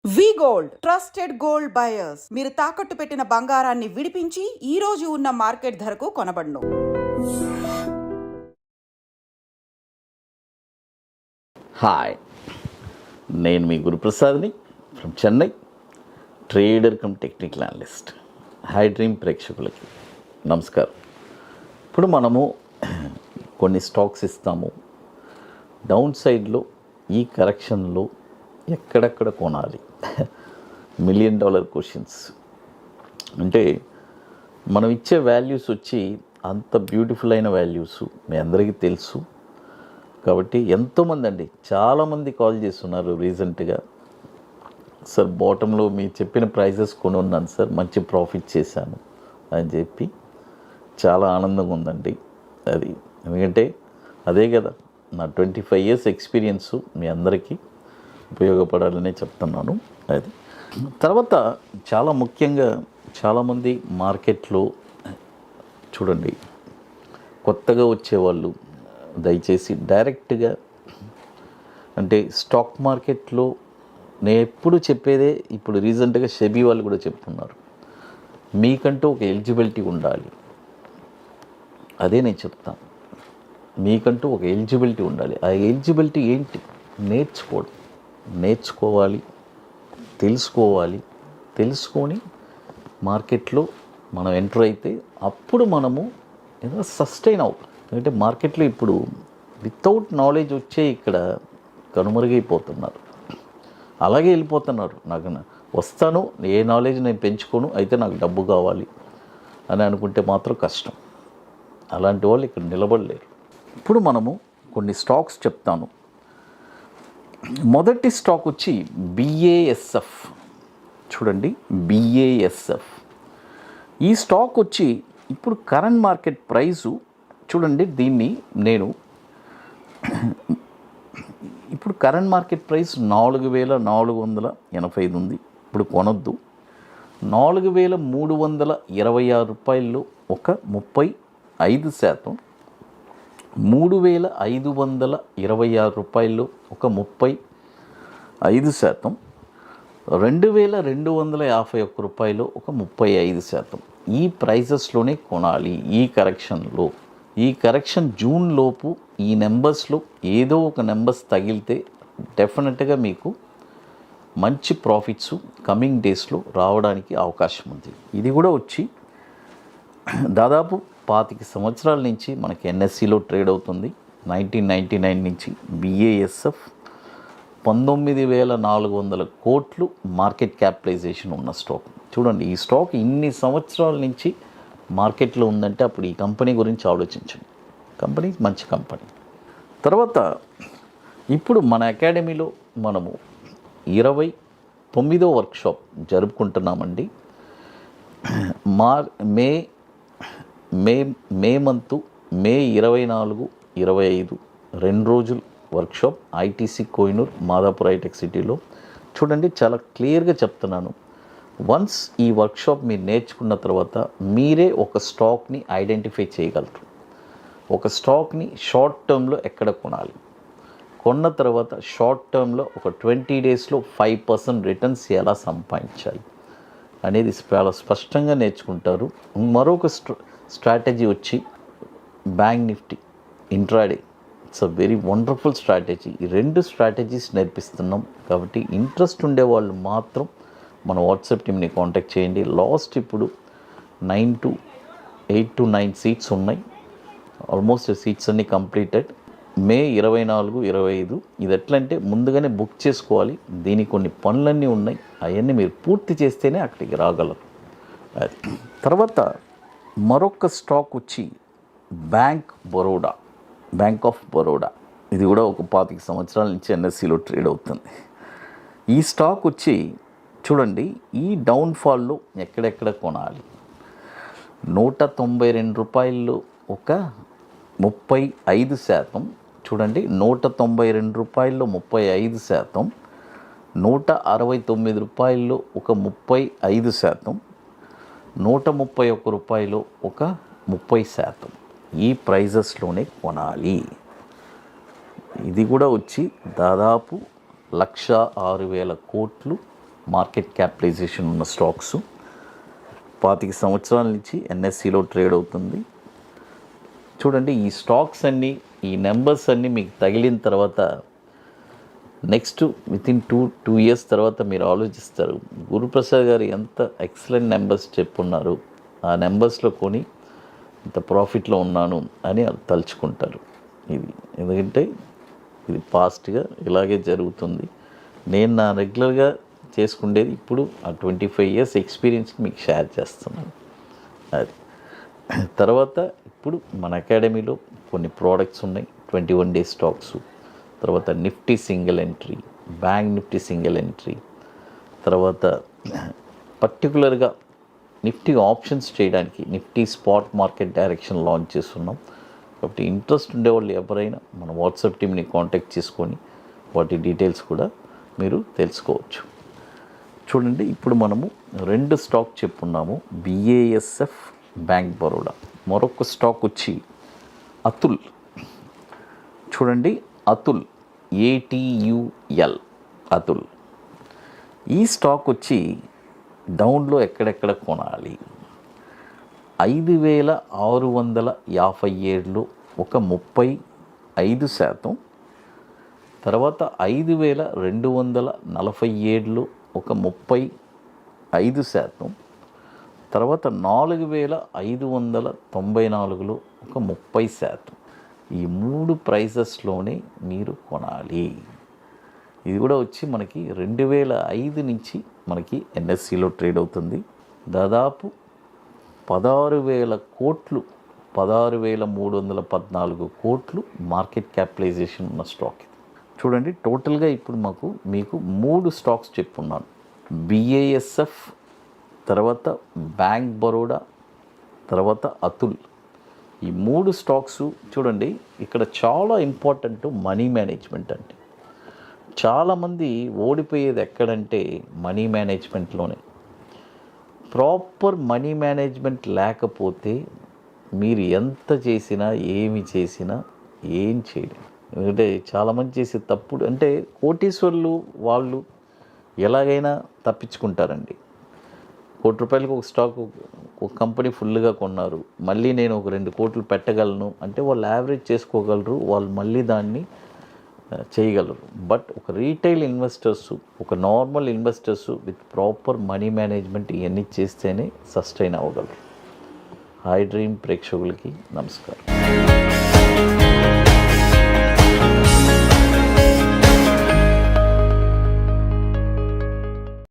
వి gold trusted gold buyers. మీరు తాకట్టు పెట్టిన బంగారాన్ని విడిపించి ఈ రోజు ఉన్న మార్కెట్ ధరకు కొనబడును. హాయ్, నేను మీ గురుప్రసాద్ని from Chennai, trader cum technical analyst. High dream ప్రేక్షకులకి నమస్కారం. ఇప్పుడు మనము కొన్ని స్టాక్స్ ఇస్తాము. డౌన్ సైడ్లో ఈ కరెక్షన్లో ఎక్కడెక్కడ కొనాలి, $1,000,000 క్వశ్చన్స్. అంటే మనం ఇచ్చే వాల్యూస్ వచ్చి అంత బ్యూటిఫుల్ అయిన వాల్యూస్ మీ అందరికీ తెలుసు. కాబట్టి ఎంతోమంది అండి, చాలామంది కాల్ చేస్తున్నారు రీసెంట్గా, సార్ బాటంలో మీరు చెప్పిన ప్రైజెస్ కొని ఉన్నాను సార్, మంచి ప్రాఫిట్ చేశాను అని చెప్పి చాలా ఆనందంగా ఉందండి. అది ఎందుకంటే అదే కదా నా 25 years ఎక్స్పీరియన్స్ మీ అందరికీ ఉపయోగపడాలనే చెప్తున్నాను. అది తర్వాత చాలా ముఖ్యంగా చాలామంది మార్కెట్లో చూడండి, కొత్తగా వచ్చేవాళ్ళు దయచేసి డైరెక్ట్గా, అంటే స్టాక్ మార్కెట్లో నేను ఎప్పుడు చెప్పేదే, ఇప్పుడు రీసెంట్గా సెబీ వాళ్ళు కూడా చెప్తున్నారు, మీకంటూ ఒక ఎలిజిబిలిటీ ఉండాలి. అదే నేను చెప్తాను, మీకంటూ ఒక ఎలిజిబిలిటీ ఉండాలి. ఆ ఎలిజిబిలిటీ ఏంటి? నేర్చుకోవాలి, తెలుసుకొని మార్కెట్లో మనం ఎంటర్ అయితే అప్పుడు మనము ఏదో సస్టైన్ అవుతాం. ఎందుకంటే మార్కెట్లో ఇప్పుడు వితౌట్ నాలెడ్జ్ వచ్చే ఇక్కడ కనుమరుగైపోతున్నారు, అలాగే వెళ్ళిపోతున్నారు. నాకు వస్తాను, ఏ నాలెడ్జ్ నేను పెంచుకోను, అయితే నాకు డబ్బు కావాలి అని అనుకుంటే మాత్రం కష్టం. అలాంటి వాళ్ళు ఇక్కడ నిలబడలేరు. ఇప్పుడు మనము కొన్ని స్టాక్స్ చెప్తాను. మొదటి స్టాక్ వచ్చి BASF. చూడండి, BASF ఈ స్టాక్ వచ్చి ఇప్పుడు కరెంట్ మార్కెట్ ప్రైసు చూడండి, దీన్ని నేను ఇప్పుడు కరెంట్ మార్కెట్ ప్రైస్ 4,485 ఉంది. ఇప్పుడు కొనొద్దు. 4,326 రూపాయల్లో ఒక 35%, 3,526 రూపాయల్లో ఒక 35%, 2,251 రూపాయలు ఒక 35%. ఈ ప్రైజెస్లోనే కొనాలి. ఈ కరెక్షన్ జూన్ లోపు ఈ నెంబర్స్లో ఏదో ఒక నెంబర్స్ తగిలితే డెఫినెట్గా మీకు మంచి ప్రాఫిట్స్ కమింగ్ డేస్లో రావడానికి అవకాశం ఉంది. ఇది కూడా వచ్చి దాదాపు 25 సంవత్సరాల నుంచి మనకి NSEలో ట్రేడ్ అవుతుంది. 1999 నుంచి BASF 19,400 కోట్లు మార్కెట్ క్యాపిటలైజేషన్ ఉన్న స్టాక్. చూడండి, ఈ స్టాక్ ఇన్ని సంవత్సరాల నుంచి మార్కెట్లో ఉందంటే అప్పుడు ఈ కంపెనీ గురించి ఆలోచించండి. కంపెనీ మంచి కంపెనీ. తర్వాత ఇప్పుడు మన అకాడమీలో మనము 29వ వర్క్షాప్ జరుపుకుంటున్నామండి. మే మంతు మే 24, 25 2 రోజులు workshop ITC Kohinoor Madhapur hitech సిటీలో. చూడండి, చాలా క్లియర్గా చెప్తున్నాను. వన్స్ ఈ వర్క్షాప్ మీరు నేర్చుకున్న తర్వాత మీరే ఒక స్టాక్ని ఐడెంటిఫై చేయగలరు. ఒక స్టాక్ని షార్ట్ టర్మ్లో ఎక్కడ కొనాలి, కొన్న తర్వాత షార్ట్ టర్మ్లో ఒక 20 డేస్లో 5% రిటర్న్స్ ఎలా సంపాదించాలి అనేది చాలా స్పష్టంగా నేర్చుకుంటారు. మరొక స్ట్రాటజీ వచ్చి bank Nifty intraday. It's a very wonderful strategy. ఈ 2 స్ట్రాటజీస్ నేర్పిస్తున్నాం. కాబట్టి ఇంట్రెస్ట్ ఉండేవాళ్ళు మాత్రం మన వాట్సాప్ టీమ్ని కాంటాక్ట్ చేయండి. లాస్ట్ ఇప్పుడు 8 to 9 సీట్స్ ఉన్నాయి. ఆల్మోస్ట్ సీట్స్ అన్నీ కంప్లీటెడ్. మే 24, 25 ఇది ఎట్లంటే ముందుగానే బుక్ చేసుకోవాలి. దీనికి కొన్ని పనులన్నీ ఉన్నాయి, అవన్నీ మీరు పూర్తి చేస్తేనే అక్కడికి రాగలరు. తర్వాత మరొక స్టాక్ వచ్చి బ్యాంక్ ఆఫ్ బరోడా. ఇది కూడా ఒక 25 సంవత్సరాల నుంచి NSEలో ట్రేడ్ అవుతుంది. ఈ స్టాక్ వచ్చి చూడండి, ఈ డౌన్ఫాల్లో ఎక్కడెక్కడ కొనాలి. 192 రూపాయల్లో ఒక 35%. చూడండి, 192 రూపాయల్లో 35%, 169 రూపాయల్లో ఒక 35%, 131 రూపాయలు ఒక 30%. ఈ ప్రైజెస్లోనే కొనాలి. ఇది కూడా వచ్చి దాదాపు 1,06,000 కోట్లు మార్కెట్ క్యాపిటలైజేషన్ ఉన్న స్టాక్స్. 25 సంవత్సరాల నుంచి ఎన్ఎస్సిలో ట్రేడ్ అవుతుంది. చూడండి, ఈ స్టాక్స్ అన్నీ, ఈ నెంబర్స్ అన్నీ మీకు తగిలిన తర్వాత నెక్స్ట్ వితిన్ టూ ఇయర్స్ తర్వాత మీరు ఆలోచిస్తారు, గురుప్రసాద్ గారు ఎంత ఎక్సలెంట్ నెంబర్స్ చెప్పున్నారు, ఆ నెంబర్స్లో కొని ఇంత ప్రాఫిట్లో ఉన్నాను అని తలుచుకుంటారు. ఇది ఎందుకంటే ఇది పాస్ట్గా ఇలాగే జరుగుతుంది. నేను నా రెగ్యులర్గా చేసుకునేది ఇప్పుడు ఆ 25 ఇయర్స్ ఎక్స్పీరియన్స్ని మీకు షేర్ చేస్తున్నాను. అది తర్వాత ఇప్పుడు మన అకాడమీలో కొన్ని ప్రోడక్ట్స్ ఉన్నాయి, 21 డేస్ స్టాక్స్, తర్వాత Nifty single entry, bank Nifty single entry, తర్వాత పర్టికులర్గా నిఫ్టీ ఆప్షన్స్ చేయడానికి Nifty spot market direction launch చేస్తున్నాం. కాబట్టి ఇంట్రెస్ట్ ఉండేవాళ్ళు ఎవరైనా మన వాట్సాప్ టీమ్ని కాంటాక్ట్ చేసుకొని వాటి డీటెయిల్స్ కూడా మీరు తెలుసుకోవచ్చు. చూడండి, ఇప్పుడు మనము 2 స్టాక్ చెప్పున్నాము, BASF, బ్యాంక్ బరోడా. మరొక స్టాక్ వచ్చి అతుల్. చూడండి, అతుల్, ATUL, అతుల్. ఈ స్టాక్ వచ్చి డౌన్లో ఎక్కడెక్కడ కొనాలి, 5,657లో ఒక 35%, తర్వాత 5,247లో ఒక 35%, తర్వాత 4,594లో ఒక 30%. ఈ 3 ప్రైజెస్లోనే మీరు కొనాలి. ఇది కూడా వచ్చి మనకి 2005 నుంచి మనకి ఎన్ఎస్సిలో ట్రేడ్ అవుతుంది. దాదాపు 16,000 కోట్లు, 16,314 కోట్లు మార్కెట్ క్యాపిటలైజేషన్ ఉన్న స్టాక్ ఇది. చూడండి, టోటల్గా ఇప్పుడు మీకు 3 స్టాక్స్ చెప్పున్నాను, BASF, తర్వాత బ్యాంక్ బరోడా, తర్వాత అతుల్. ఈ 3 స్టాక్స్ చూడండి, ఇక్కడ చాలా ఇంపార్టెంట్ మనీ మేనేజ్మెంట్. అంటే చాలామంది ఓడిపోయేది ఎక్కడంటే మనీ మేనేజ్మెంట్లోనే. ప్రాపర్ మనీ మేనేజ్మెంట్ లేకపోతే మీరు ఎంత చేసినా ఏమి చేసినా ఏం చేయలేరు. ఎందుకంటే చాలామంది చేసే తప్పుడు, అంటే కోటీశ్వర్లు వాళ్ళు ఎలాగైనా తప్పించుకుంటారండి. ₹1,00,00,000 ఒక స్టాక్, ఒక కంపెనీ ఫుల్గా కొన్నారు, మళ్ళీ నేను ఒక 2 కోట్లు పెట్టగలను అంటే వాళ్ళు యావరేజ్ చేసుకోగలరు, వాళ్ళు మళ్ళీ దాన్ని చేయగలరు. బట్ ఒక రీటైల్ ఇన్వెస్టర్స్, ఒక normal investors with proper money management ఇవన్నీ చేస్తేనే సస్టైన్ అవ్వగలరు. హై డ్రీమ్ ప్రేక్షకులకి నమస్కారం.